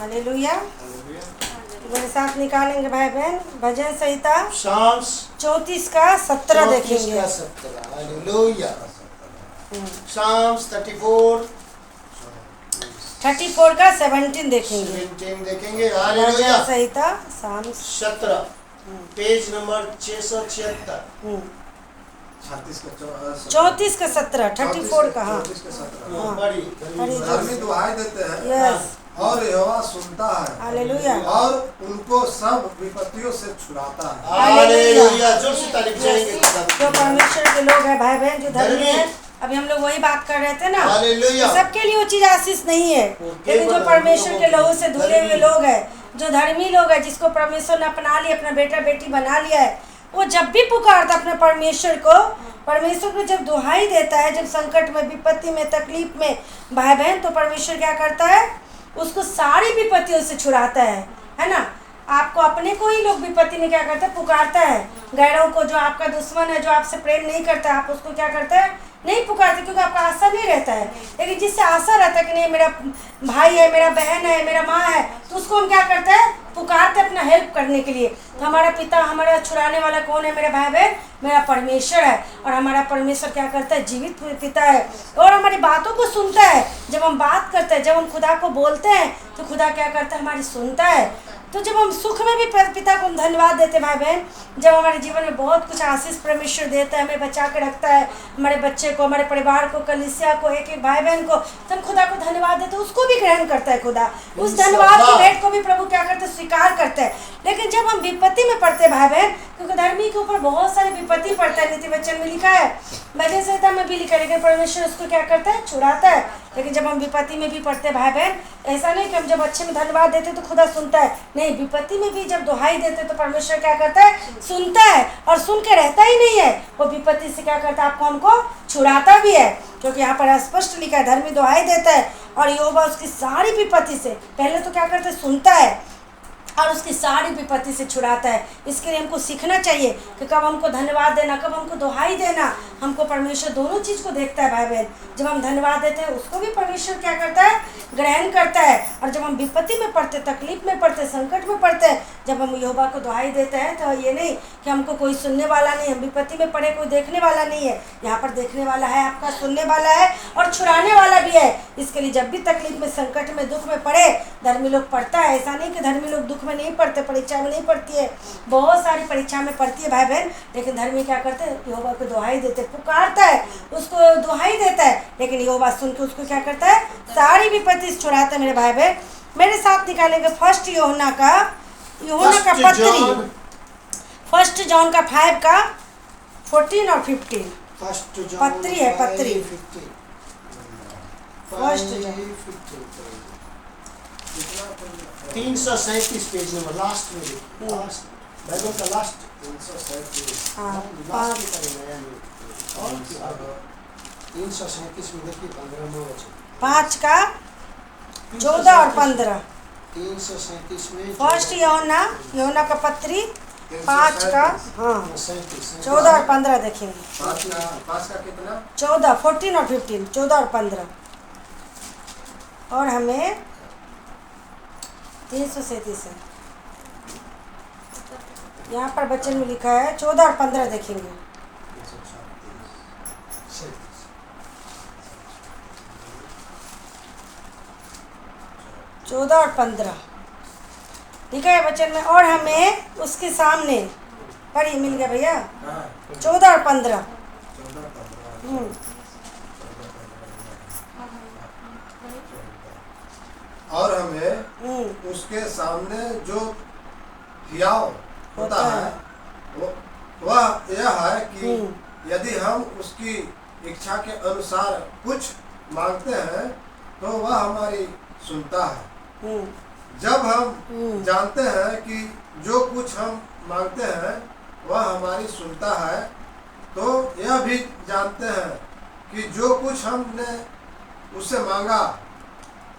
Hallelujah. मेरे साथ निकालेंगे भाई बहन भजन संहिता Psalms 34 का 17 देखेंगे। हालेलुया। Psalms 34 34 का 17 देखेंगे। 17 देखेंगे। भजन हालेलुया। संहिता साम्स 17 पेज नंबर 676। 34 का 17 34 का हाँ बड़ी धर्मी दुहाई देते हैं यस और यहोवा सुनता है हालेलुया और उनको सब विपत्तियों से छुड़ाता है। हालेलुया। जोर से तारीफ करेंगे। जो परमेश्वर के लोग हैं भाई बहन जो धर्मी हैं, अभी हम लोग वही बात कर रहे थे ना, हालेलुया। सबके लिए वो चीज आशीष नहीं है, लेकिन जो परमेश्वर के लहू से धुले हुए लोग हैं, जो धर्मी लोग हैं, जिसको परमेश्वर ने अपना लिया, अपना बेटा बेटी बना लिया है, वो जब भी पुकारता अपने परमेश्वर को जब दुहाई देता है, जब संकट में, विपत्ति में, तकलीफ में भाई बहन, तो परमेश्वर क्या करता है, उसको सारी विपत्तियों से छुड़ाता है ना। आपको अपने को ही लोग विपत्ति में क्या करता है, पुकारता है। गैरों को, जो आपका दुश्मन है, जो आपसे प्रेम नहीं करता, आप उसको क्या करते हैं, नहीं पुकारते, क्योंकि आपका आशा नहीं रहता है। लेकिन जिससे आशा रहता है कि नहीं मेरा भाई है, मेरा बहन है, मेरा माँ है, तो उसको हम क्या करते हैं, पुकारते अपना हेल्प करने के लिए। तो हमारा पिता, हमारा छुड़ाने वाला कौन है, मेरे भाई बहन, मेरा परमेश्वर है। और हमारा परमेश्वर क्या करता है, जीवित पिता है और हमारी बातों को सुनता है। जब हम बात करते हैं, जब हम खुदा को बोलते हैं, तो खुदा क्या करता है, हमारी सुनता है। तो जब हम सुख में भी पिता को हम धन्यवाद देते हैं भाई बहन, जब हमारे जीवन में बहुत कुछ आशीष परमेश्वर देता है, हमें बचा के रखता है, हमारे बच्चे को, हमारे परिवार को, कलीसिया को, एक एक भाई बहन को, तो हम खुदा को धन्यवाद देते हैं, उसको भी ग्रहण करता है खुदा। उस धन्यवाद की भेंट को भी प्रभु क्या करते हैं, स्वीकार करते हैं। लेकिन जब हम विपत्ति में पड़ते हैं भाई बहन, क्योंकि धर्मी के ऊपर बहुत सारी विपत्ति पड़ता है, नीति वचन में लिखा है, भजन संहिता में भी लिखा है, लेकिन परमेश्वर उसको क्या करता है, छुड़ाता है। लेकिन जब हम विपत्ति में भी पड़ते हैं भाई बहन, ऐसा नहीं कि हम जब अच्छे में धन्यवाद देते तो खुदा सुनता है, नहीं, विपत्ति में भी जब दुहाई देते तो परमेश्वर क्या करता है, सुनता है। और सुन के रहता ही नहीं है, वो विपत्ति से क्या करता है, आपको हमको छुड़ाता भी है। क्योंकि यहाँ पर स्पष्ट लिखा है, धर्मी दुहाई देता है और यहोवा उसकी सारी विपत्ति से पहले तो क्या करता है, सुनता है और उसकी सारी विपत्ति से छुड़ाता है। इसके लिए हमको सीखना चाहिए कि कब हमको धन्यवाद देना, कब हमको दुहाई देना। हमको परमेश्वर दोनों चीज़ को देखता है भाई बहन। जब हम धन्यवाद देते हैं, उसको भी परमेश्वर क्या करता है, ग्रहण करता है। और जब हम विपत्ति में पड़ते, तकलीफ में पड़ते, संकट में पड़ते हैं, जब हम यहोवा को दुहाई देते हैं, तो ये नहीं कि हमको कोई सुनने वाला नहीं, हम विपत्ति में पड़े, कोई देखने वाला नहीं है। यहाँ पर देखने वाला है, आपका सुनने वाला है और छुड़ाने वाला भी है। इसके लिए जब भी तकलीफ में, संकट में, दुख में पड़े, धर्मी लोग पढ़ता है। ऐसा नहीं कि धर्मी लोग दुख में नहीं पढ़ते, परीक्षा में नहीं पढ़ती है, बहुत सारी परीक्षा में पढ़ती है भाई बहन। लेकिन धर्मी क्या करते हैं, यहोवा को दुहाई देते, पुकारता है, उसको दुहाई देता है, लेकिन यहोवा सुन के उसको क्या करता है, सारी विपत्ति से छुड़ाता है। मेरे भाई बहन मेरे साथ निकालेंगे फर्स्ट यूहन्ना का पत्री, फर्स्ट जॉन का 5 का 14 और 15 पत्री है, पत्री first John 337 page number last में, लास्ट बाइबल का लास्ट 337 337 में देखिए 15 वचन, 5 का 14 और 15 337 में फर्स्ट यूहन्ना का पत्री 5 का 14 और 15 देखेंगे। 5 का कितना, 14 14 और 15, 14 और 15। और हमें 337 है, यहाँ पर बच्चन में लिखा है 14 और 15 देखेंगे। 14 और 15 लिखा है वचन में, और हमें उसके सामने, पढ़िए, मिल गया भैया, 14 और 15। और हमें उसके सामने जो हियाव होता है वह यह है कि यदि हम उसकी इच्छा के अनुसार कुछ मांगते हैं तो वह हमारी सुनता है। जब हम जानते हैं कि जो कुछ हम मांगते हैं वह हमारी सुनता है, तो यह भी जानते हैं कि जो कुछ हमने उससे मांगा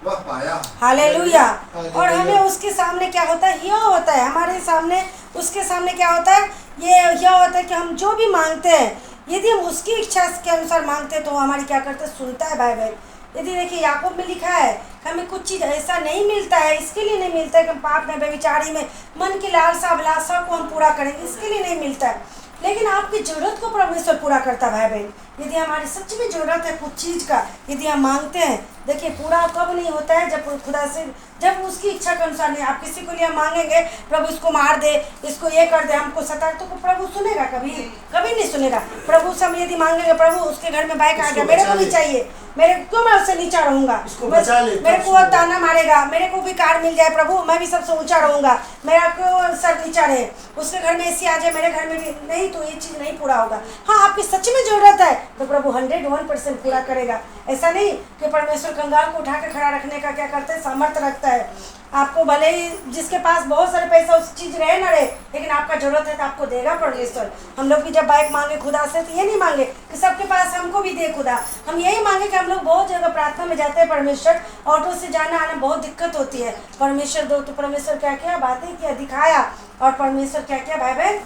वह पाया। हालेलुया। और हमें उसके सामने क्या होता है, यह होता है हमारे सामने, उसके सामने क्या होता है, यह होता है कि हम जो भी मांगते हैं, यदि हम उसकी इच्छा के अनुसार मांगते हैं, तो वो हमारी क्या करते हैं, सुनता है भाई बहन। यदि देखिए याकूब में लिखा है कि हमें कुछ चीज़ ऐसा नहीं मिलता है, इसके लिए नहीं मिलता है कि हम पाप में व्यभिचारी में मन की लालसा अभिलाषा को हम पूरा करेंगे, इसके लिए नहीं मिलता है। लेकिन आपकी ज़रूरत को परमेश्वर पूरा करता है भाई बहन। यदि हमारी सच में ज़रूरत है कुछ चीज़ का, यदि हम मांगते हैं, देखिए पूरा कब नहीं होता है, जब खुदा से, जब उसकी इच्छा के अनुसार नहीं। आप किसी को लिए मांगेंगे प्रभु इसको मार दे, इसको ये कर दे, हमको सता, तो प्रभु सुनेगा? कभी कभी नहीं सुनेगा। प्रभु से हम यदि मांगेंगे प्रभु उसके घर में बाइक आ गया, मेरे को भी चाहिए, मेरे क्यों मैं उससे नीचा रहूंगा, मेरे को वो ताना मारेगा, मेरे को भी कार मिल जाए प्रभु, मैं भी सबसे ऊंचा रहूंगा, मेरा क्यों सर नीचा रहे, उसके घर में एसी आ जाए, मेरे घर में भी नहीं, तो ये चीज़ नहीं पूरा होगा। हाँ, आपकी सच में ज़रूरत है तो प्रभु 101% पूरा करेगा। ऐसा नहीं कि परमेश्वर कंगाल को उठा के खड़ा रखने का क्या करता है, सामर्थ्य रखता है। आपको भले ही जिसके पास बहुत सारे पैसा उस चीज़ रहे ना रहे, लेकिन आपका जरूरत है तो आपको देगा परमेश्वर। हम लोग भी जब बाइक मांगे खुदा से तो ये नहीं मांगे कि सबके पास हमको भी दे खुदा, हम यही मांगे कि हम लोग बहुत जगह प्रार्थना में जाते हैं, परमेश्वर ऑटो से जाना आना बहुत दिक्कत होती है, परमेश्वर दो, तो परमेश्वर क्या किया, बातें किया, दिखाया, और परमेश्वर क्या किया भाई बहन,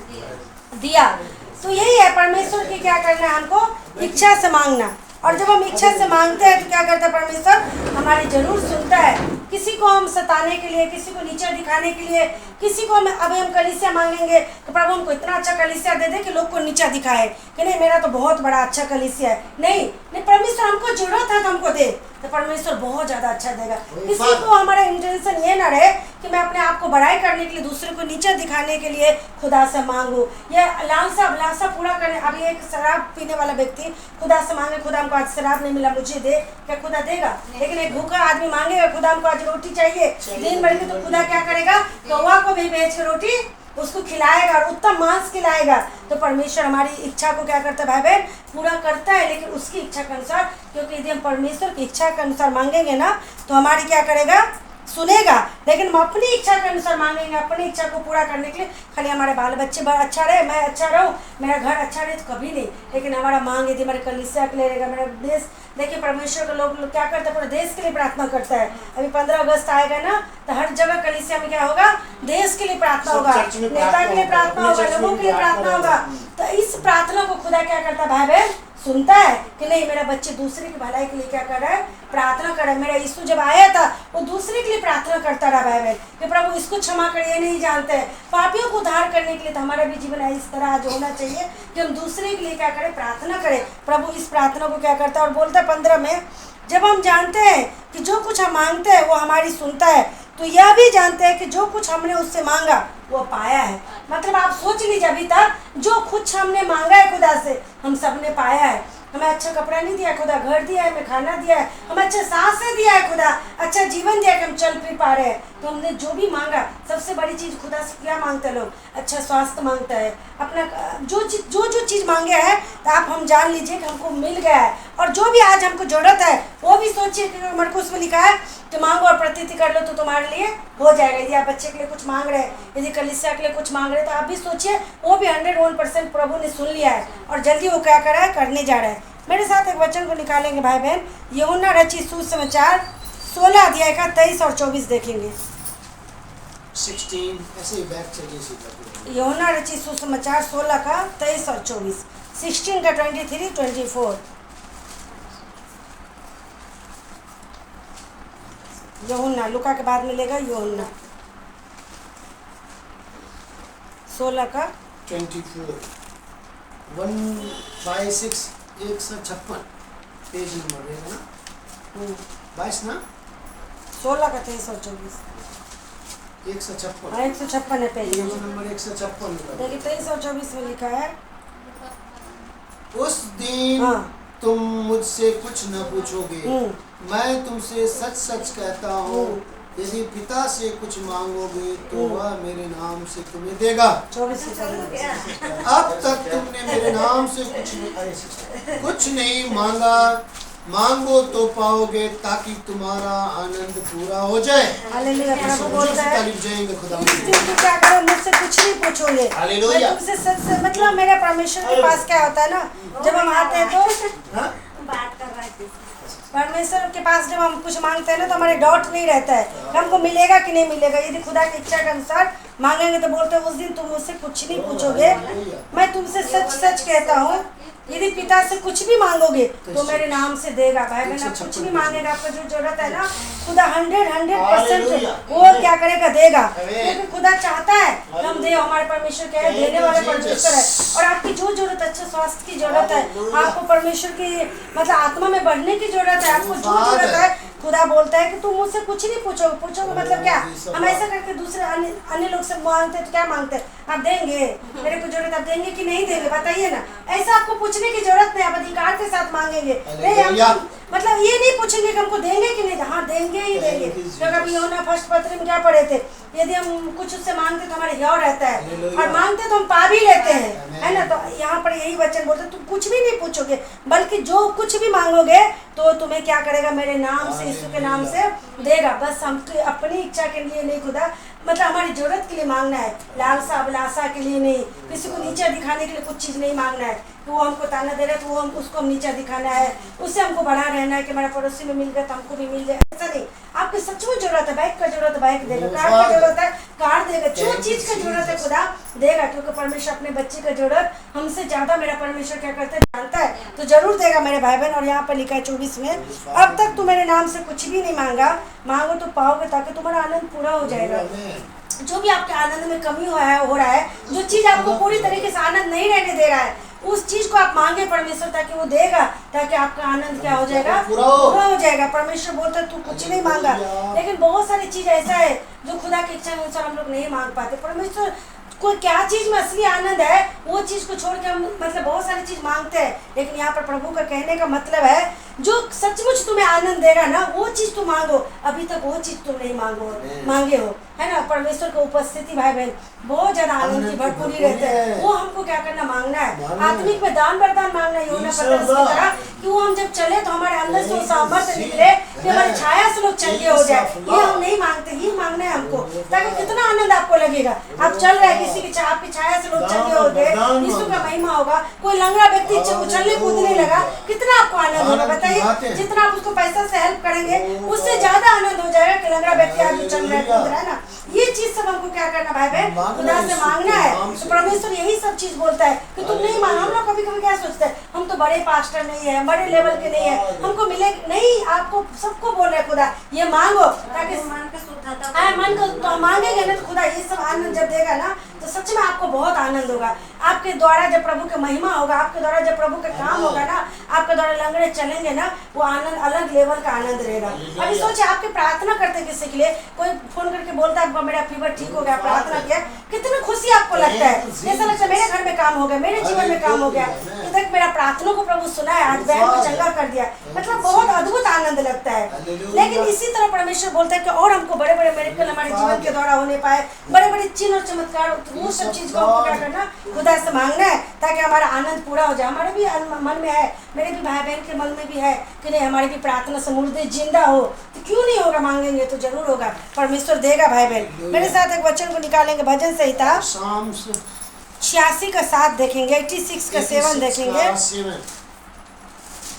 दिया। तो यही है परमेश्वर की क्या करना है, हमको इच्छा से मांगना। और जब हम इच्छा से मांगते हैं तो क्या करता है परमेश्वर, हमारी जरूर सुनता है। किसी को हम सताने के लिए, किसी को नीचा दिखाने के लिए, किसी को हम कलीसिया मांगेंगे तो प्रभु हमको इतना अच्छा कलीसिया दे दे कि लोग को नीचा दिखाए कि नहीं मेरा तो बहुत बड़ा अच्छा कलीसिया है। नहीं, परमेश्वर हमको जरूरत है तो हमको दे, तो परमेश्वर बहुत ज़्यादा अच्छा देगा। किसी को हमारा इंटेंशन ये ना रहे कि मैं अपने आप को बड़ाई करने के लिए, दूसरे को नीचा दिखाने के लिए खुदा से मांगू, या लालसा अभिलाषा पूरा करने। अभी एक शराब पीने वाला व्यक्ति खुदा से मांगे, खुदा हमको आज शराब नहीं मिला मुझे दे, क्या खुदा देगा? लेकिन एक भूखा आदमी मांगेगा खुदा हमको आज रोटी चाहिए दिन भर की, तो खुदा क्या करेगा, कौवा को भी भेज के रोटी उसको खिलाएगा और उत्तम मांस खिलाएगा। तो परमेश्वर हमारी इच्छा को क्या करता है भाई बहन, पूरा करता है, लेकिन उसकी इच्छा के अनुसार। क्योंकि यदि हम परमेश्वर की इच्छा के अनुसार मांगेंगे ना तो हमारी क्या करेगा, सुनेगा। लेकिन हम अपनी इच्छा के अनुसार मांगेंगे, अपनी इच्छा को पूरा करने के लिए, खाली हमारे बाल बच्चे अच्छा रहे, मैं अच्छा रहूँ, मेरा घर अच्छा रहे, तो कभी नहीं। लेकिन हमारा मांग यदि हमारे कलीसिया के लिए रहेगा, मेरा देश, देखिए परमेश्वर के लोग क्या करते हैं, पूरे देश के लिए प्रार्थना करता है। अभी 15 अगस्त आएगा ना, तो हर जगह कलीसिया में क्या होगा, देश के लिए प्रार्थना होगा, नेता के लिए प्रार्थना होगा, लोगों के लिए प्रार्थना होगा। तो इस प्रार्थना को खुदा क्या करता है भाई बहन, सुनता है कि नहीं मेरा बच्चे दूसरे की भलाई के लिए क्या कर रहा है, प्रार्थना कर रहा है। मेरा यीशु जब आया था वो दूसरे के लिए प्रार्थना करता रहा भाई बहन कि प्रभु इसको क्षमा कर, ये नहीं जानते हैं, पापियों को उद्धार करने के लिए। तो हमारा भी जीवन इस तरह आज होना चाहिए कि हम दूसरे के लिए क्या करें, प्रार्थना करें। प्रभु इस प्रार्थना को क्या करता है और बोलता है 15 में, जब हम जानते हैं कि जो कुछ हम मांगते हैं वो हमारी सुनता है, तो यह भी जानते हैं कि जो कुछ हमने उससे मांगा वो पाया है। मतलब आप सोच लीजिए, अभी तक जो कुछ हमने मांगा है खुदा से हम सब ने पाया है। हमें अच्छा कपड़ा नहीं दिया खुदा, घर दिया है, हमें खाना दिया है, हमें अच्छा सांसें दिया है खुदा, अच्छा जीवन दिया कि हम चल फिर पा रहे हैं। तो हमने जो भी मांगा, सबसे बड़ी चीज़ खुदा से क्या मांगते हैं लोग, अच्छा स्वास्थ्य मांगता है, अपना जो चीज़ मांगे हैं तो आप हम जान लीजिए कि हमको मिल गया है। और जो भी आज हमको ज़रूरत है वो भी सोचिए कि मरकुस में लिखा है कि मांगो और प्रतीति कर लो तो तुम्हारे लिए हो जाएगा। यदि आप बच्चे के लिए कुछ मांग रहे हैं, यदि कलीसिया के लिए कुछ मांग रहे हैं, तो आप भी सोचिए वो भी 101% प्रभु ने सुन लिया है और जल्दी वो क्या कर रहा है, करने जा रहा है। मेरे साथ एक वचन को निकालेंगे भाई बहन, यूहन्ना रचित सुसमाचार 16 अध्याय का 23 और 24 देखेंगे। 16 ऐसे ही बैक चलिए सीधा। यूहन्ना रचित सुसमाचार 16 का 23 और 24, 16 का 23, 24। यूहन्ना, लुका के बाद मिलेगा यूहन्ना 16 का 24 156 156 पेज नंबर रहेगा ना, 22 ना, 16 का 23 और 24, 156 हाँ 156 है पेज नंबर 156। देखिए 23 और 24 में लिखा है, उस दिन हाँ तुम मुझसे कुछ न पूछोगे, मैं तुमसे सच सच कहता हूँ, यदि पिता से कुछ मांगोगे तो वह मेरे नाम से तुम्हें देगा। 24 अब तक तुमने मेरे नाम से कुछ नहीं मांगा, मांगो तो पाओगे ताकि तुम्हारा आनंद पूरा हो जाए। हालेलुया। प्रभु बोलता है जाएंगे खुदा, इस दिन तुम क्या करो, मुझसे कुछ नहीं पूछोगे, हालेलुया। मैं तुमसे सच से, मतलब मेरे परमेश्वर के पास क्या होता है ना, जब हम आते हैं तो बात कर रहा है परमेश्वर के पास जब हम कुछ मांगते हैं ना तो हमारे डाउट नहीं रहता है कि कि हमको मिलेगा कि नहीं मिलेगा। यदि खुदा की इच्छा के अनुसार मांगेंगे तो बोलते उस दिन तुम मुझसे कुछ नहीं पूछोगे, मैं तुमसे सच सच कहता हूँ यदि पिता से कुछ भी मांगोगे तो मेरे नाम से देगा। भाई बहन, आप कुछ भी मांगेगा, आपको जो जरूरत है ना, खुदा 100% वो क्या करेगा, देगा। क्योंकि खुदा चाहता है कि हम दे, हमारे परमेश्वर क्या है, देने वाला परमेश्वर है। और आपकी जो जरूरत है, अच्छे स्वास्थ्य की जरूरत है, आपको परमेश्वर की मतलब आत्मा में बढ़ने की जरूरत है, आपको जो जरूरत है, खुदा बोलता है कि तुम मुझसे कुछ नहीं पूछोगे। पूछोगे मतलब क्या, हम ऐसा करके दूसरे अन्य लोग से मांगते तो क्या मांगते, आप देंगे, मेरे को जरूरत, आप देंगे कि नहीं देंगे, बताइए ना। ऐसा आपको पूछने की जरूरत नहीं, आप अधिकार के साथ मांगेंगे। नहीं, हम मतलब ये नहीं पूछेंगे कि हमको देंगे कि नहीं, हाँ देंगे ही देंगे। तो कभी यूहन्ना फर्स्ट पत्री में क्या पढ़े थे, यदि हम कुछ उससे मांगते तो हमारे ह्यो रहता है, और मांगते तो हम पा भी लेते हैं, है ना। तो यहाँ पर यही वचन बोलते, तुम कुछ भी नहीं पूछोगे, बल्कि जो कुछ भी मांगोगे तो तुम्हें क्या करेगा, मेरे नाम से, यीशु के नाम से देगा। बस हम अपनी इच्छा के लिए नहीं, खुदा मतलब हमारी जरूरत के लिए मांगना है, लालसा अभिलाषा के लिए नहीं, किसी को नीचा दिखाने के लिए कुछ चीज़ नहीं मांगना है। तो वो हमको ताना दे रहा है तो वो हम उसको हम नीचा दिखाना है, उससे हमको बढ़ा रहना है कि हमारा पड़ोसी में मिल गया तो हमको भी मिल जाए, ऐसा नहीं। आपकी सचमुच जरूरत है, बाइक का जरूरत है बाइक देगा, कार का जरूरत है कार देगा, जो चीज़ का जरूरत है खुदा देगा। क्योंकि परमेश्वर अपने बच्चे का जरूरत हमसे ज़्यादा मेरा परमेश्वर क्या करता है, जानता है, तो जरूर देगा मेरे भाई बहन। और यहाँ पर लिखा है 24 में, अब तक तुम मेरे नाम से कुछ भी नहीं मांगा, मांगो तो पाओगे ताकि तुम्हारा आनंद पूरा हो जाएगा। जो भी आपके आनंद में कमी हो रहा है, जो चीज़ आपको पूरी तरीके से आनंद नहीं रहने दे रहा है, उस चीज को आप मांगे परमेश्वर, ताकि वो देगा, ताकि आपका आनंद क्या हो जाएगा, पूरा हो जाएगा। परमेश्वर बोलता है तू कुछ नहीं मांगा, लेकिन बहुत सारी चीज ऐसा है जो खुदा की इच्छा अनुसार हम लोग नहीं मांग पाते। परमेश्वर कोई क्या चीज में असली आनंद है, वो चीज को छोड़ के हम मतलब बहुत सारी चीज मांगते हैं। लेकिन यहाँ पर प्रभु का कहने का मतलब है, जो सचमुच तुम्हें आनंद देगा ना, वो चीज तुम मांगो। अभी तक वो चीज तुम नहीं मांगे हो, है ना। परमेश्वर की उपस्थिति भाई बहन बहुत ज्यादा आनंद की भरपूरी रहते हैं, वो हमको क्या करना, मांगना है। आत्मिक में दान वरदान मांगना है, यूहन्ना पत्रस की तरह, कि वो हम जब चले तो हमारे अंदर से वो सामर्थ्य निकले कि हमारी छाया से लोग चंगे हो जाए। ये हम नहीं मांगते, ये मांगना है हमको, ताकि कितना आनंद आपको लगेगा। आप चल रहे हैं, किसी की आपकी छाया से लोग चंगे हो गए, यीशु का महिमा होगा। कोई लंगड़ा व्यक्ति उछलने कूदने लगा, कितना आपको आनंद होगा, बताइए। जितना आप उसको पैसा से हेल्प करेंगे, उससे ज्यादा आनंद हो जाएगा कि लंगड़ा व्यक्ति आगे चल रहा है, कूद रहा है ना। ये चीज सब हमको क्या करना भाई बहन, खुदा से मांगना है। तो परमेश्वर यही सब चीज बोलता है कि तुम नहीं मांग। हम लोग कभी कभी क्या सोचते हैं, हम तो बड़े पास्टर नहीं है, बड़े लेवल के नहीं है, हमको मिले नहीं। आपको सबको बोल रहे खुदा ये मांगो, ताकि मन को तो मांगेंगे ना, तो खुदा ये सब आनंद जब देगा ना, तो सच में आपको बहुत आनंद होगा। आपके द्वारा जब प्रभु की महिमा होगा, आपके द्वारा जब प्रभु का काम होगा ना, आपके द्वारा लंगड़े चलेंगे ना, वो आनंद अलग लेवल का आनंद रहेगा। अभी सोचिए, आपके प्रार्थना करते किसी के लिए, कोई फोन करके बोलता है मेरा फीवर ठीक हो गया, प्रार्थना किया, कितनी खुशी आपको लगता है। ऐसा लगता है मेरे घर में काम हो गया, मेरे जीवन में काम हो गया, तो देख मेरा प्रार्थना को प्रभु सुना है, आज बहन को चंगा कर दिया, मतलब बहुत अद्भुत आनंद लगता है। लेकिन इसी तरह परमेश्वर बोलता है कि और हमको बड़े बड़े मिरेकल हमारे जीवन के द्वारा होने पाए, बड़े बड़े चिन्ह और चमत्कार, वो सब चीज को हमको क्या करना, खुदा से मांगना है, ताकि हमारा आनंद पूरा हो जाए। हमारे भी मन में है, मेरे भी भाई बहन के मन में भी है कि नहीं, हमारी भी प्रार्थना से मुर्दे जिंदा हो, तो क्यों नहीं होगा, मांगेंगे तो जरूर होगा, परमेश्वर देगा भाई बहन। मेरे साथ एक वचन को निकालेंगे, भजन संहिता 86 का 7 देखेंगे, 86 का 7 देखेंगे,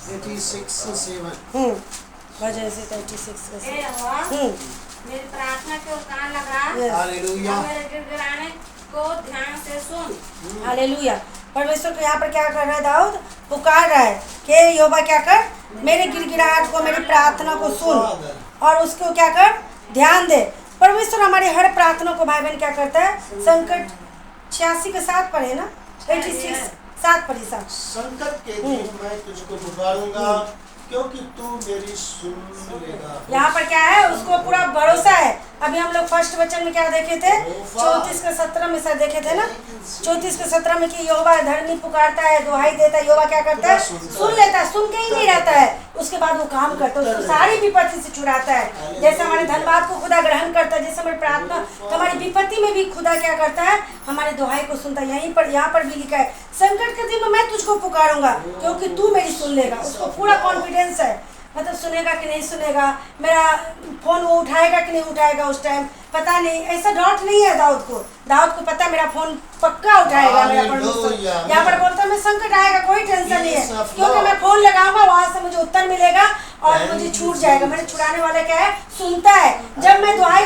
86:7 भजन संहिता 86 का 7। मेरी प्रार्थना को कान लगा, हालेलुया, मेरे गिड़गिड़ाने को ध्यान से सुन। हालेलुया। परमेश्वर को यहाँ पर क्या कर रहा है, दाऊद पुकार रहा है कि यहोवा क्या कर, मेरे गिड़गिड़ाहट को, मेरी प्रार्थना को सुन और उसको क्या कर, ध्यान दे। परमेश्वर हमारी हर प्रार्थना को भाई बहन क्या करता है, संकट 86 का 7 पर है ना, 86 7 पर ही 7। संकट के दिन मैं तुझको पुकारूंगा, क्योंकि तू मेरी सुन लेगा। यहाँ पर क्या है, उसको पूरा भरोसा है। अभी हम लोग फर्स्ट वचन में क्या देखे थे, 34 का 17 में सर देखे थे ना, 34 का 17 में कि यहोवा धर्मी पुकारता है, दुहाई देता है, यहोवा क्या करता है, सुन लेता है, सुन के ही नहीं रहता है, उसके बाद वो काम करता है, उसको सारी विपत्ति से छुड़ाता है। जैसे हमारे धन्यवाद को खुदा ग्रहण करता है, जैसे हमारी प्रार्थना, तो हमारी विपत्ति में भी खुदा क्या करता है, हमारे दुहाई को सुनता है। यहीं पर यहाँ पर भी लिखा है, संकट के दिन में मैं तुझको पुकारूंगा, क्योंकि तू मेरी सुन लेगा। उसको पूरा कॉन्फिडेंस है, मतलब सुनेगा कि नहीं सुनेगा, मेरा फोन वो उठाएगा कि नहीं उठाएगा, उस टाइम पता नहीं, ऐसा डाउट नहीं है दाऊद को। दाऊद को पता है मेरा फोन पक्का उठाएगा मेरा परमेश्वर। यहाँ पर बोलता है मैं संकट आएगा कोई टेंशन नहीं है, क्योंकि मैं फोन लगाऊंगा, वहां से मुझे उत्तर मिलेगा और मुझे छूट जाएगा। मेरे छुड़ाने वाला क्या है, सुनता है। जब मैं दुआ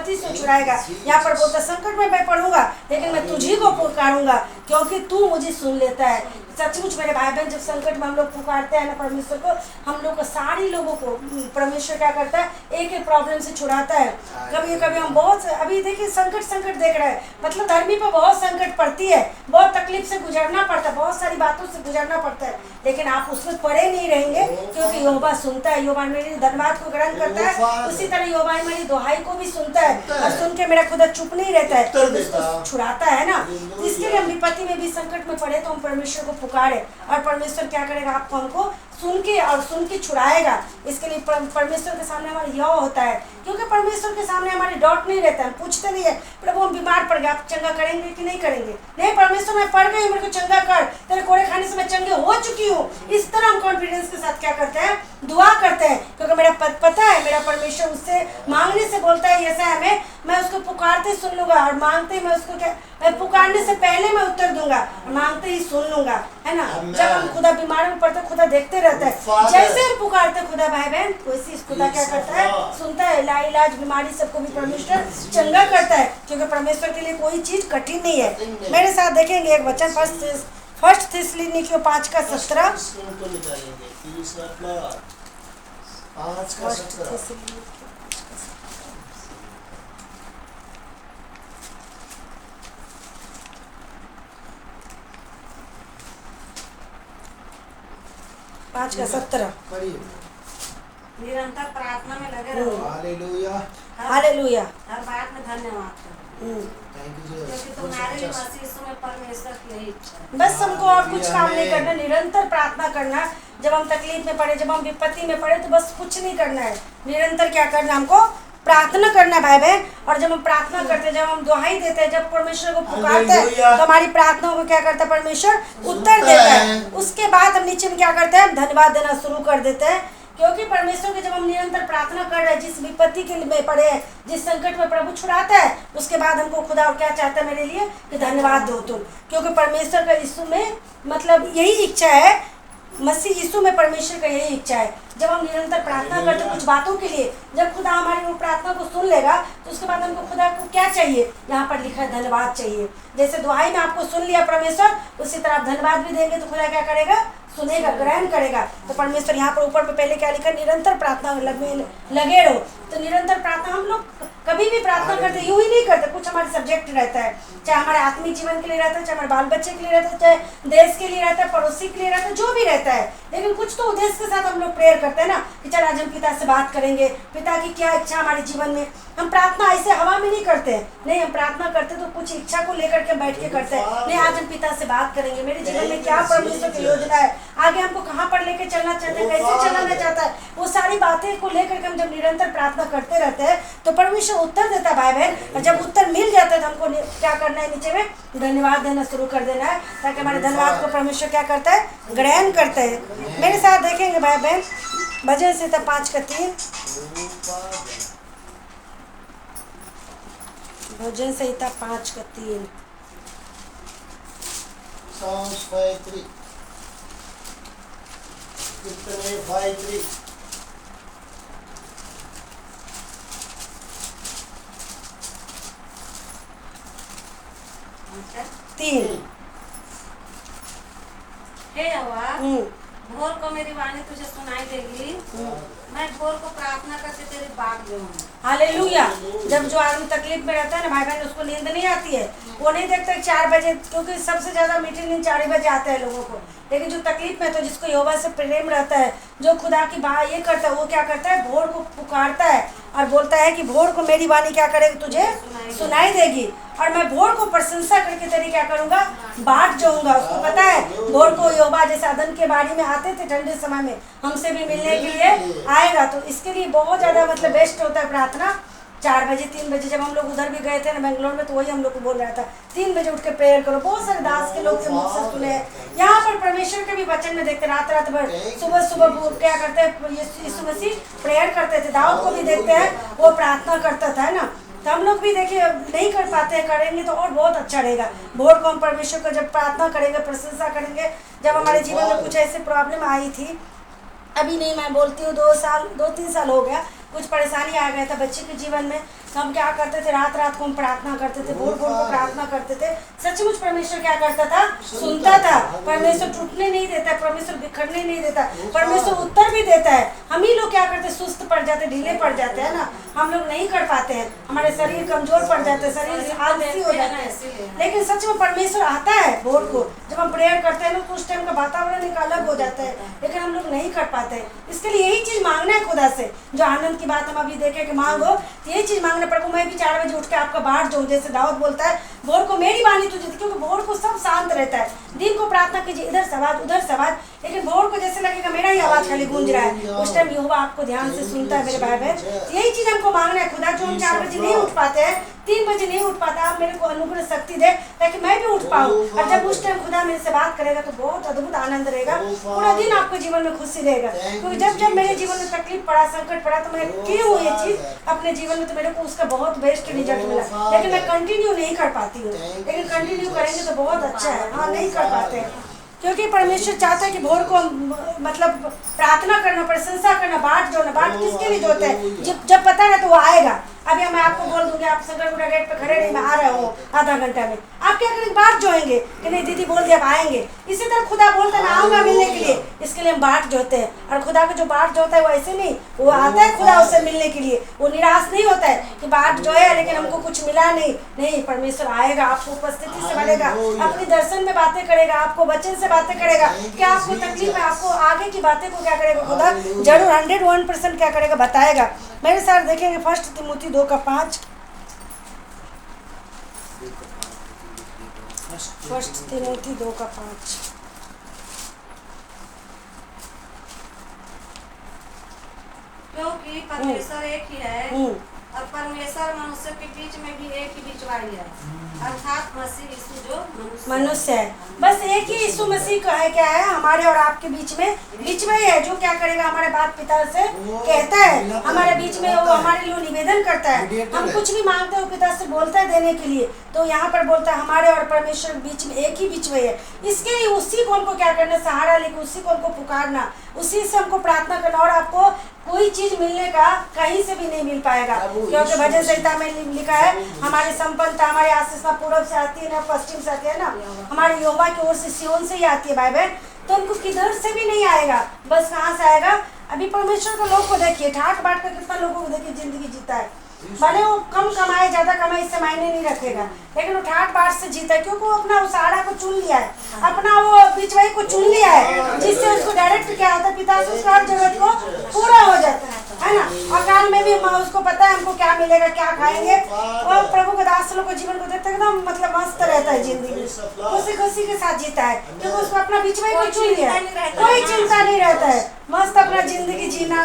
विपत्ति से छुड़ाएगा। यहाँ पर बोलता संकट में मैं पढ़ूंगा लेकिन मैं तुझी को पुकारूंगा क्योंकि तू मुझे सुन लेता है। सचमुच मेरे भाई बहन, जब संकट में हम लोग पुकारते हैं ना परमेश्वर को, हम लोग को सारी लोगों को परमेश्वर क्या करता है, एक एक प्रॉब्लम से छुड़ाता है। कभी कभी हम बहुत अभी देखिए संकट देख रहे हैं, मतलब धर्मी पर बहुत संकट पड़ती है, बहुत तकलीफ से गुजरना पड़ता है, बहुत सारी बातों से गुजरना पड़ता है, लेकिन आप उसमें पड़े नहीं रहेंगे क्योंकि यहोवा सुनता है। यहोवा मेरी धन्यवाद को ग्रहण करता है, उसी तरह यहोवा मेरी दुहाई को भी सुनता है और सुन के मेरा खुदा चुप नहीं रहता है, उसको छुड़ाता है ना। तो इसके लिए हम विपत्ति में भी संकट में पड़े तो हम परमेश्वर को पुकारे और परमेश्वर क्या करेगा, आपको हमको सुन के छुड़ाएगा। इसके लिए परमेश्वर के सामने हमारा यह होता है, क्योंकि परमेश्वर के सामने हमारे डाउट नहीं रहता है, पूछते नहीं है प्रभु हम बीमार पड़ गए, आप चंगा करेंगे कि नहीं करेंगे। नहीं, परमेश्वर मैं पड़ गई, मेरे को चंगा कर, तेरे कोड़े खाने से मैं चंगे हो चुकी हूँ। इस तरह हम कॉन्फिडेंस के साथ क्या करते हैं, दुआ करते हैं, क्योंकि मेरा पता है मेरा परमेश्वर उससे मांगने से बोलता है ऐसा है, मैं उसको पुकारते सुन लूंगा और मांगते मैं उसको क्या, मैं पुकारने से पहले मैं उत्तर दूंगा, मांगते ही सुन लूंगा, है ना। जब हम खुदा बीमार में पड़ते खुदा देखते रहता है, जैसे हम पुकारते खुदा भाई बहन वैसे खुदा क्या करता है, सुनता है। लाइलाज बीमारी सबको भी परमेश्वर चंगा करता है, क्योंकि परमेश्वर के लिए कोई चीज कठिन नहीं है। मेरे साथ देखेंगे एक वचन फर्स्ट थिस्सलुनीकियों 5:17। पाँच का 17। निरंतर प्रार्थना में लगे रहो। Hallelujah, hallelujah. हर बात में धन्यवाद करो, क्योंकि तुम्हारे लिए मसीह यीशु में परमेश्वर की यही इच्छा है। बस हमको और कुछ काम नहीं करना, निरंतर प्रार्थना करना। जब हम तकलीफ में पड़े, जब हम विपत्ति में पड़े तो बस कुछ नहीं करना है, निरंतर क्या करना, हमको प्रार्थना करना भाई बहन। और जब हम प्रार्थना करते हैं, जब हम दुहाई देते हैं, जब परमेश्वर को पुकारते हैं तो हमारी प्रार्थनाओं को क्या करता है, परमेश्वर उत्तर देता है। उसके बाद हम नीचे में क्या करते हैं, धन्यवाद देना शुरू कर देते हैं, क्योंकि परमेश्वर के जब हम निरंतर प्रार्थना कर रहे हैं, जिस विपत्ति के में पड़े हैं, जिस संकट में प्रभु छुड़ाता है, उसके बाद हमको खुदा और क्या चाहता है मेरे लिए कि धन्यवाद दो तुम, क्योंकि परमेश्वर का यीशु में मतलब यही इच्छा है, मसीह यीशु में परमेश्वर का यही इच्छा है। जब हम निरंतर प्रार्थना करते कुछ बातों के लिए, जब खुदा हमारी वो प्रार्थना को सुन लेगा तो उसके बाद हमको खुदा को क्या चाहिए, यहाँ पर लिखा है धन्यवाद चाहिए। जैसे दुहाई में आपको सुन लिया परमेश्वर, उसी तरह आप धन्यवाद भी देंगे तो खुदा क्या करेगा, सुनेगा, ग्रहण करेगा। तो परमेश्वर यहाँ पर ऊपर पे पहले क्या लिखा, निरंतर प्रार्थना लगे रहो। तो निरंतर प्रार्थना हम लोग कभी भी प्रार्थना करते यूं ही नहीं करते, कुछ हमारे सब्जेक्ट रहता है, चाहे हमारे आत्मिक जीवन के लिए रहता है, चाहे हमारे बाल बच्चे के लिए रहता है, चाहे देश के लिए रहता है, पड़ोसी के लिए रहता है, जो भी रहता है, लेकिन कुछ तो उद्देश्य के साथ हम लोग प्रेयर करते हैं ना कि चल आज हम पिता से बात करेंगे, पिता की क्या इच्छा हमारे जीवन में। हम प्रार्थना ऐसे हवा में नहीं करते हैं, नहीं, हम प्रार्थना करते तो कुछ इच्छा को लेकर के बैठ के करते हैं। नहीं, आज हम पिता से बात करेंगे, मेरे जीवन में क्या परमेश्वर की योजना है, आगे हमको कहाँ पर लेके चलना चाहते हैं, कैसे चलाना चाहता है, वो सारी बातें को लेकर के हम जब निरंतर प्रार्थना करते रहते हैं तो परमेश्वर उत्तर देता है भाई बहन। और जब उत्तर मिल जाता है तो हमको क्या करना है, नीचे में धन्यवाद देना शुरू कर देना है, ताकि हमारे धन्यवाद को परमेश्वर क्या करता है, ग्रहण करता है। मेरे साथ देखेंगे भाई बहन भजन संहिता 5:3। भजन संहिता 5:3। Psalms 5:3. कीर्तन 5:3. तीन। हे यहोवा, भोर को मेरी वाणी तुझे सुनाई देगी, मैं भोर को प्रार्थना करके तेरी बात लूंगी। हालेलुया। जब जो आदमी तकलीफ में रहता है ना भाई बहन, उसको नींद नहीं आती है, वो नहीं देखता 4 बजे, क्योंकि सबसे ज्यादा मीठी नींद 4 बजे आता है लोगों को। लेकिन जो तकलीफ में तो जिसको यहोवा से प्रेम रहता है, जो खुदा की बात ये करता है, वो क्या करता है, भोर को पुकारता है और बोलता है कि भोर को मेरी वाणी क्या करेगी, तुझे सुनाई देगी और मैं भोर को प्रशंसा करके तेरी क्या करूंगा, बाट जाऊंगा। उसको पता है भोर को यहोवा जैसे अदन के बाड़ी में आते थे ठंडे समय में, हमसे भी मिलने के लिए आएगा। तो इसके लिए बहुत ज्यादा मतलब बेस्ट होता है प्रार्थना। 4 बजे 3 बजे जब हम लोग उधर भी गए थे ना बेंगलोर में, तो वही हम लोग को बोल रहा था 3 बजे उठ के प्रेयर करो। बहुत सारे दास के लोग के मुख से सुने हैं। यहाँ पर परमेश्वर के भी वचन में देखते रात भर सुबह सुबह क्या करते हैं, यीशु मसीह प्रेयर करते थे। दाऊद को भी देखते हैं वो प्रार्थना करता था, है ना। तो हम लोग भी देखिए नहीं कर पाते हैं, करेंगे तो और बहुत अच्छा रहेगा। भोर को हम परमेश्वर को जब प्रार्थना करेंगे, प्रशंसा करेंगे। जब हमारे जीवन में कुछ ऐसे प्रॉब्लम आई थी, अभी नहीं मैं बोलती हूँ 2-3 साल हो गया, कुछ परेशानी आ गया था बच्चे के जीवन में, तो हम क्या करते थे, रात रात को हम प्रार्थना करते थे, भोर भोर को प्रार्थना करते थे। सचमुच परमेश्वर क्या करता था, सुनता था। परमेश्वर टूटने नहीं देता, परमेश्वर बिखरने नहीं देता, परमेश्वर उत्तर भी देता है। हम ही लोग क्या करते, सुस्त पड़ जाते, ढीले पड़ जाते हैं ना, हम लोग नहीं कर पाते हैं, हमारे शरीर कमजोर पड़ जाते हैं, शरीर आलसी हो जाता है। लेकिन सच में परमेश्वर आता है भोर को, जब हम प्रेयर करते हैं ना तो उस टाइम का वातावरण एक अलग हो जाता है, लेकिन हम लोग नहीं कर पाते। इसके लिए यही चीज मांगना है खुदा से, जो आनंद की बात हम अभी देखे कि मांगो, तो यही चीज मांगना, प्रभु मैं भी 4 बजे उठ के आपका बाट जाऊं, जैसे दाऊद बोलता है भोर को मेरी वाणी तुझे, क्योंकि भोर को सब शांत रहता है। दिन को प्रार्थना कीजिए, इधर से आवाज उधर से आवाज, लेकिन भोर को जैसे लगेगा मेरा ही आवाज खाली गूंज रहा है, उस टाइम यहोवा आपको ध्यान से सुनता है मेरे भाई बहन। यही चीज हमको मांगना है खुदा, जो हम 4 बजे नहीं उठ पाते हैं, 3 बजे नहीं उठ पाता, आप मेरे को अनुग्रह शक्ति दे ताकि मैं भी उठ पाऊँ। और जब उस टाइम खुदा मेरे से बात करेगा तो बहुत अद्भुत आनंद रहेगा, पूरा दिन आपके जीवन में खुशी रहेगा। क्योंकि जब जब मेरे जीवन में तकलीफ पड़ा, संकट पड़ा, तो मैं की हूँ ये चीज अपने जीवन में, तो मेरे को उसका बहुत बेस्ट रिजल्ट मिला। लेकिन मैं कंटिन्यू नहीं कर पाती हूँ, लेकिन कंटिन्यू करेंगे तो बहुत अच्छा है। हाँ, नहीं कर पाते हैं क्योंकि परमेश्वर चाहता है कि भोर को मतलब प्रार्थना करना, प्रशंसा करना, बाट जोड़ना। बाट किसके लिए जोड़ते हैं, जब पता है तो वो आएगा। अभी मैं आपको बोल दूंगी आप संकटपुरा गेट पे खड़े नहीं, मैं आ रहा हूँ आधा घंटा में, आप क्या करेंगे, बाट जोएंगे कि नहीं दीदी बोल दिया आप आएंगे। इसी तरह खुदा बोलता है मैं आऊँगा मिलने के लिए, इसके लिए हम बाट जोते हैं। और खुदा का जो बाट जोता है वो ऐसे नहीं, वो आता है खुदा उससे मिलने के लिए, वो निराश नहीं होता है कि बाट जो है लेकिन हमको कुछ मिला नहीं। परमेश्वर आएगा, आपको उपस्थिति से मिलेगा, अपनी दर्शन में बातें करेगा, आपको वचन से बातें करेगा, क्या आपको तकलीफ है, आपको आगे की बातें को क्या करेगा खुदा, जरूर 101% क्या करेगा, बताएगा। मेरे साथ देखेंगे 1 तिमुथी 2:5। 1 तिमुथी 2:5। क्योंकि परमेश्वर एक ही है और परमेश्वर मनुष्य के बीच में भी एक ही बिचवाई है, अर्थात मसीह यीशु जो मनुष्य है। बस एक ही यीशु मसीह का है, क्या है, हमारे और आपके बीच में है, जो क्या करेगा, हमारे बाप पिता से कहता है, हमारे बीच में वो हमारे लिए निवेदन करता है। हम कुछ भी मांगते हैं वो पिता से बोलता है देने के लिए, तो यहाँ पर बोलता है हमारे और परमेश्वर के बीच में एक ही बीच में है। इसके लिए उसी को हमको क्या करना, सहारा लेके उसी को हमको पुकारना, उसी से हमको प्रार्थना करना। और आपको कोई चीज मिलने का कहीं से भी नहीं मिल पाएगा, क्योंकि भजन संहिता में लिखा है हमारी संपन्नता, हमारी आशीष ना पूर्व से आती है ना पश्चिम से आती है ना, हमारे यहोवा की ओर से, सिय्योन से ही आती है भाई बहन। तो हमको किधर से भी नहीं आएगा, बस कहाँ से आएगा। अभी परमेश्वर के लोग को देखिए, ठाट बाट कर कितना लोगों को देखिए जिंदगी जीता है, भले वो कम कमाए ज्यादा कमाए इससे मायने नहीं रखेगा, लेकिन वो ठाट बाट से जीता है, क्योंकि वो अपना उस सहारा को चुन लिया है, अपना वो बिचवाई को चुन लिया है, जिससे उसको डायरेक्ट क्या होता है, पिता से उसका हर जरूरत को पूरा हो जाता है ना। और काल में भी उसको पता है हमको क्या मिलेगा, क्या खाएंगे। और प्रभु के दास लोग को जीवन को देखते एकदम मतलब मस्त रहता है, जिंदगी खुशी खुशी के साथ जीता है, क्योंकि उसको अपना बिचवाई को चुन लिया है, कोई चिंता नहीं रहता है, मस्त अपना जिंदगी जीना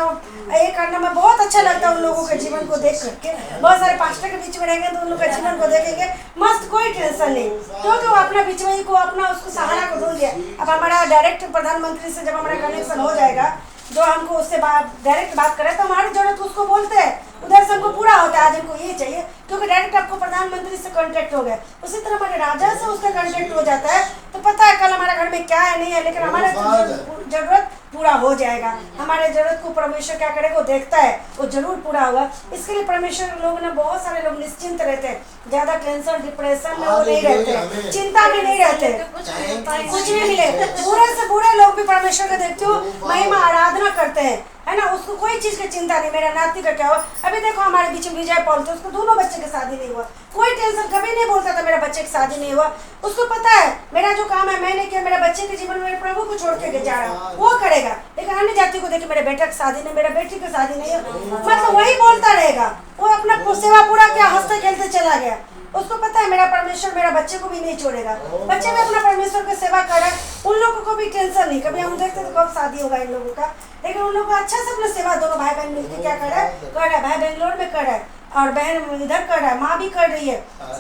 ये करना। में बहुत अच्छा लगता है उन लोगों के जीवन को देख करके। बहुत सारे पास्टर के बीच में रहेंगे तो उन लोगों के जीवन को देखेंगे, मस्त, कोई टेंशन नहीं, क्योंकि वो अपना बिचवाई को, अपना उसको सहारा को ढूंढ लिया। अब हमारा डायरेक्ट प्रधानमंत्री से जब हमारा कनेक्शन हो जाएगा, जो हमको उससे डायरेक्ट बात करे, तो हमारी जरूरत उसको बोलते हैं, उधर से हमको पूरा होता है, आज हमको ये चाहिए, क्योंकि डायरेक्ट आपको प्रधानमंत्री से कांटेक्ट हो गया। उसी तरह हमारे राजा से उसका कांटेक्ट हो जाता है, तो पता है कल हमारे घर में क्या है नहीं है, लेकिन हमारे जरूरत पूरा हो जाएगा। हमारे जरूरत को परमेश्वर क्या करेगा, वो देखता है, वो जरूर पूरा होगा। इसके लिए परमेश्वर लोग ना, बहुत सारे लोग निश्चिंत रहते हैं, ज्यादा टेंशन डिप्रेशन में वो नहीं रहते, चिंता में नहीं रहते, कुछ भी मिलेगा। बुरे से बुरे लोग भी परमेश्वर को देखते हो महिमा आराधना करते हैं, है ना, उसको कोई चीज की चिंता नहीं, मेरा नाती का क्या हो। अभी देखो हमारे बीच में विजय पॉल थे, उसको दोनों बच्चे की शादी नहीं हुआ, कोई टेंशन, कभी नहीं बोलता था मेरा बच्चे की शादी नहीं हुआ। उसको पता है मेरा जो काम है मैंने किया, मेरा बच्चे के जीवन में प्रभु को छोड़ के जा रहा हूँ, वो करेगा। लेकिन अन्य जाति को देखे मेरे बेटा की शादी नहीं, मेरा बेटी की शादी नहीं है, मतलब वही बोलता रहेगा, वो अपना सेवा पूरा क्या हंसते खेलते चला गया। उसको पता है मेरा परमेश्वर मेरा बच्चे को भी नहीं छोड़ेगा, बच्चे भी अपना परमेश्वर की सेवा कर रहे हैं, उन लोगों को भी टेंशन नहीं। कभी हम देखते तो कब शादी होगा इन लोगों का, लेकिन उन लोगों को अच्छा से अपना सेवा, दोनों भाई बहन मिलकर क्या कर रहा है, भाई बेंगलोर में कर रहा है और बहन इधर कर रहा है, माँ भी कर रही है।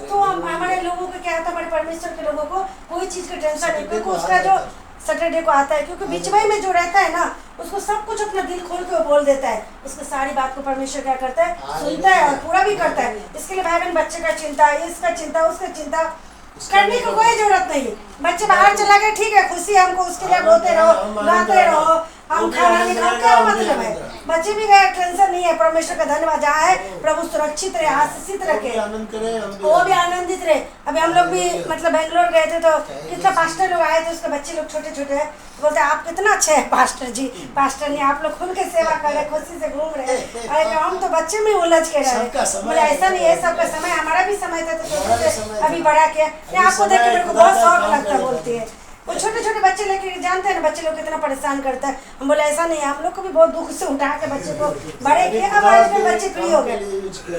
तो हमारे लोगों को क्या होता है, हमारे परमेश्वर के लोगों को कोई चीज की टेंशन नहीं, क्योंकि उसका जो सैटरडे को आता है, क्योंकि बिचवाई में जो रहता है ना, उसको सब कुछ अपना दिल खोल के वो बोल देता है, उसकी सारी बात को परमेश्वर क्या करता है, सुनता है और पूरा भी करता है। इसके लिए भाई बहन बच्चे का चिंता, इसका चिंता, उसका चिंता करने की कोई जरूरत नहीं। बच्चे बाहर चला गए, ठीक है, खुशी है हमको, उसके लिए रोते रहो, गाते रहो, हम खाना नहीं खाओ, क्या मतलब है? बच्चे भी गए, टेंशन नहीं है, परमेश्वर का धन्यवाद। जहाँ है प्रभु सुरक्षित रहे, आशीषित रखे, आनंद करें, हम भी वो भी आनंदित रहे। अभी हम लोग भी मतलब बेंगलोर गए थे तो कितना पास्टर लोग आए थे, उसके बच्चे लोग छोटे छोटे हैं, बोलते आप कितना अच्छे हैं पास्टर जी, पास्टर ने आप लोग खुल के सेवा कर रहे, खुशी से घूम रहे। अरे हम तो बच्चे में उलझ के रहे। बोले ऐसा नहीं है, सबका समय, हमारा भी समय था तो छोटे से अभी बड़ा किया। आपको देख के मेरे को बहुत शौक लगता है, बोलती है वो छोटे छोटे बच्चे लेके, जानते हैं ना बच्चे लोग कितना परेशान करता है। हम बोले ऐसा नहीं है, हम लोग को भी बहुत दुख से उठा के बच्चे को बड़े किए, अब आजकल बच्चे फ्री हो गए।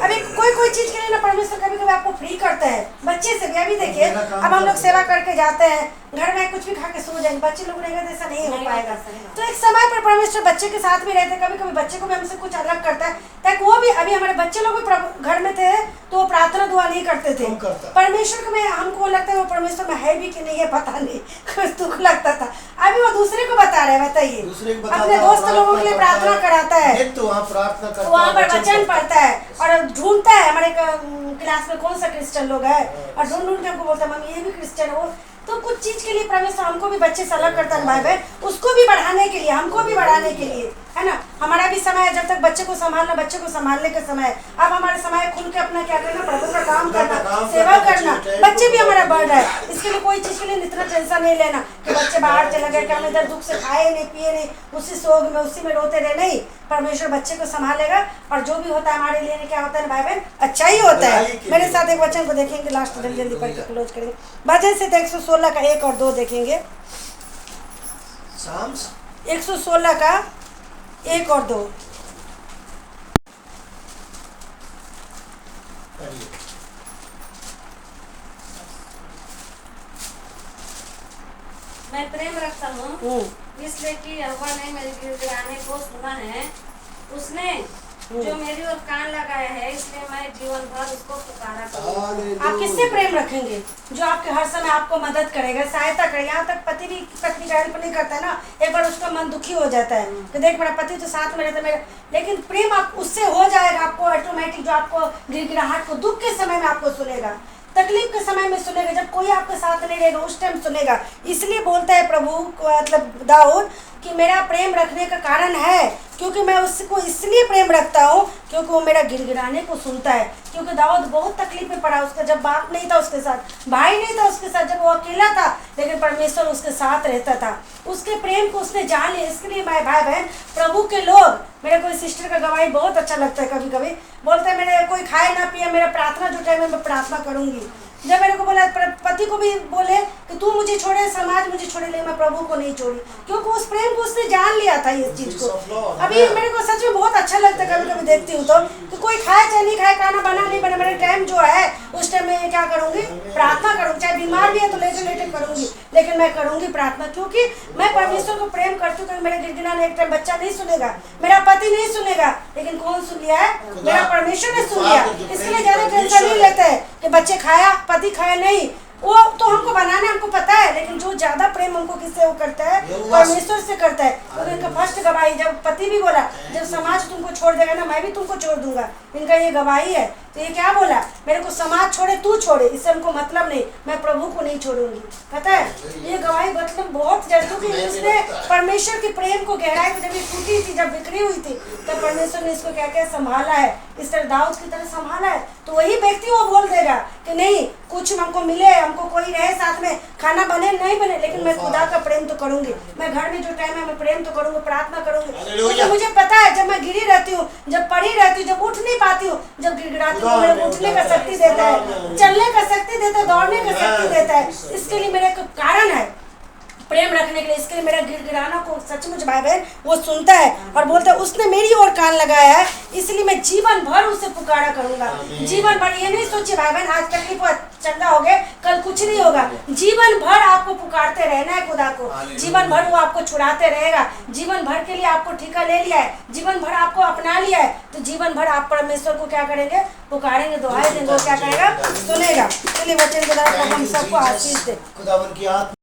अभी कोई चीज के लिए ना परमेश्वर कभी कभी आपको फ्री करता है, बच्चे से भी। अभी देखिए अब हम लोग सेवा करके जाते हैं, घर में कुछ भी खा के सो जाएंगे, बच्चे लोग रहेंगे तो ऐसा नहीं हो पाएगा। तो एक समय पर परमेश्वर बच्चे के साथ भी रहते, कभी कभी बच्चे को भी हमसे कुछ अलग करता है, ताकि वो भी, अभी हमारे बच्चे लोग भी घर में थे तो वो प्रार्थना दुआ नहीं करते थे। परमेश्वर में हमको लगता है वो परमेश्वर में है भी कि नहीं है पता नहीं, कुछ दुख लगता था। अभी वो दूसरे को बता रहे हैं, बताइए, अपने दोस्त लोगों के लिए प्रार्थना कराता है, तो वहाँ प्रार्थना करता है, वहाँ पर वचन पढ़ता है और ढूंढता है हमारे क्लास में कौन सा क्रिश्चियन लोग है, और ढूंढ ढूंढ के हमको बोलता है मम्मी ये भी क्रिश्चियन है वो। तो कुछ चीज के लिए परमेश्वर हमको भी बच्चे से अलग करता है भाई बहन, उसको भी बढ़ाने के लिए, हमको भी बढ़ाने के लिए, है ना। हमारा भी समय है, जब तक बच्चे को संभालना, बच्चे को संभालने का समय है। अब हमारे समय खुल के अपना क्या करना, प्रभु का काम करना, सेवा करना। बच्चे भी हमारा बढ़ रहा है, इसके लिए कोई चीज के लिए इतना टेंशन नहीं लेना कि बच्चे बाहर चले गए, कि हम इधर दुख से खाए नहीं पिए नहीं, उसी सोग में उसी में रोते रहे। नहीं, परमेश्वर बच्चे को संभालेगा और जो भी होता है हमारे लिए क्या होता है भाई बहन, अच्छा ही होता है। मेरे साथ एक वचन को देखेंगे, लास्ट जल्दी जल्दी पढ़ के क्लोज करेंगे। भजन से 116 का 1 और 2 देखेंगे। साम्स 116 का 1 और 2। मैं प्रेम रखता हूँ इसलिए कि यहोवा ने मेरे गिड़गिड़ाने को सुना है, उसने जो मेरी ओर कान लगाया है, इसलिए मैं जीवन भर उसको पुकारा करूँगा। आप किससे प्रेम रखेंगे? जो आपके हर समय आपको मदद करेगा, सहायता करेगा। यहाँ तक पति भी पत्नी का हेल्प नहीं करता है ना, एक बार उसका मन दुखी हो जाता है कि देख मेरा पति तो साथ में रहता है मेरा, लेकिन प्रेम आप उससे हो जाएगा आपको ऑटोमेटिक, जो आपको गिड़गिड़ाहट को दुख के समय में आपको सुनेगा, तकलीफ के समय में सुनेगा, जब कोई आपके साथ नहीं रहेगा उस टाइम सुनेगा। इसलिए बोलता है प्रभु मतलब दाऊद कि मेरा प्रेम रखने का कारण है क्योंकि मैं उसको इसलिए प्रेम रखता हूँ क्योंकि वो मेरा गिड़गिड़ाने को सुनता है। क्योंकि दाऊद बहुत तकलीफ में पड़ा, उसका जब बाप नहीं था उसके साथ, भाई नहीं था उसके साथ, जब वो अकेला था, लेकिन परमेश्वर उसके साथ रहता था, उसके प्रेम को उसने जान लिया। इसके लिए मैं भाई बहन प्रभु के लोग, मेरे कोई सिस्टर का गवाही बहुत अच्छा लगता है, कभी कभी बोलते हैं मेरे कोई खाए ना पिए, मेरा प्रार्थना जो टाइम है मैं प्रार्थना करूँगी। जब मेरे को बोला पति को भी बोले कि तू मुझे छोड़े, समाज मुझे छोड़े, ले मैं प्रभु को नहीं छोड़ी, क्योंकि उस प्रेम को उसने जान लिया था इस चीज को। अभी मेरे को सच में बहुत अच्छा लगता है, कभी कभी देखती हूँ तो कि कोई खाए चाहे नहीं खाए, खाना बना नहीं बना, मेरा टाइम जो है उस टाइम में क्या करूँगी, प्रार्थना करूँगी। चाहे बीमार भी है तो लेटे लेटे करूँगी, लेकिन मैं करूँगी प्रार्थना, क्योंकि मैं परमेश्वर को प्रेम करती हूँ। क्योंकि मेरे गिड़गिड़ाने एक टाइम बच्चा नहीं सुनेगा, मेरा पति नहीं सुनेगा, लेकिन कौन सुन लिया है, मेरा परमेश्वर ने सुन लिया। इसलिए ज्यादा टेंशन नहीं लेते हैं कि बच्चे खाया पति खाया, नहीं, वो तो हमको बनाना हमको पता है, लेकिन जो ज्यादा प्रेम हमको किससे वो करता है, परमेश्वर से करता है। तो इनका फर्स्ट गवाही, जब पति भी बोला जब समाज तुमको छोड़ देगा ना मैं भी तुमको छोड़ दूंगा, इनका ये गवाही है। तो ये क्या बोला, मेरे को समाज छोड़े तू छोड़े, इससे हमको मतलब नहीं, मैं प्रभु को नहीं छोड़ूंगी। पता है ये गवाही मतलब बहुत ज्यादा, क्योंकि उसने परमेश्वर के प्रेम को गहराई को जब ये टूटी थी, जब बिखरी हुई थी, तब परमेश्वर ने इसको क्या क्या संभाला है, इस तरह दाऊद की तरह संभाला है। तो वही व्यक्ति वो बोल देगा कि नहीं कुछ हमको मिले, हमको कोई रहे साथ में, खाना बने नहीं बने, लेकिन मैं खुदा का प्रेम तो करूंगी, मैं घर में जो टाइम है मैं प्रेम तो करूंगी, प्रार्थना करूंगी। क्योंकि मुझे पता है जब मैं गिरी रहती हूँ, जब पड़ी रहती हूँ, जब उठ नहीं पाती हूँ, जब गिड़गिड़ाती हूँ, मेरे को उठने का शक्ति देता है, चलने का शक्ति देता है, दौड़ने का शक्ति देता है। इसके लिए मेरे को कारण है प्रेम रखने के लिए। इसके लिए मेरा गिड़गिड़ाना को सचमुच भाई बहन वो सुनता है और बोलता है उसने मेरी ओर कान लगाया है, इसलिए मैं जीवन भर उसे पुकारा करूंगा। जीवन भर, ये नहीं सोचिए भाई बहन आज तकलीफ चंगा हो गए कल कुछ नहीं होगा, जीवन भर आपको पुकारते रहना है खुदा को, जीवन भर वो आपको छुड़ाते रहेगा, जीवन भर के लिए आपको ठेका ले लिया है, जीवन भर आपको अपना लिया है, तो जीवन भर आप परमेश्वर को क्या करेंगे, पुकारेंगे, दुहाई देंगे, वो क्या करेगा, सुनेगा। चलिए वचन के द्वारा हम सबको आशीष दे। खुदावन की आत्मा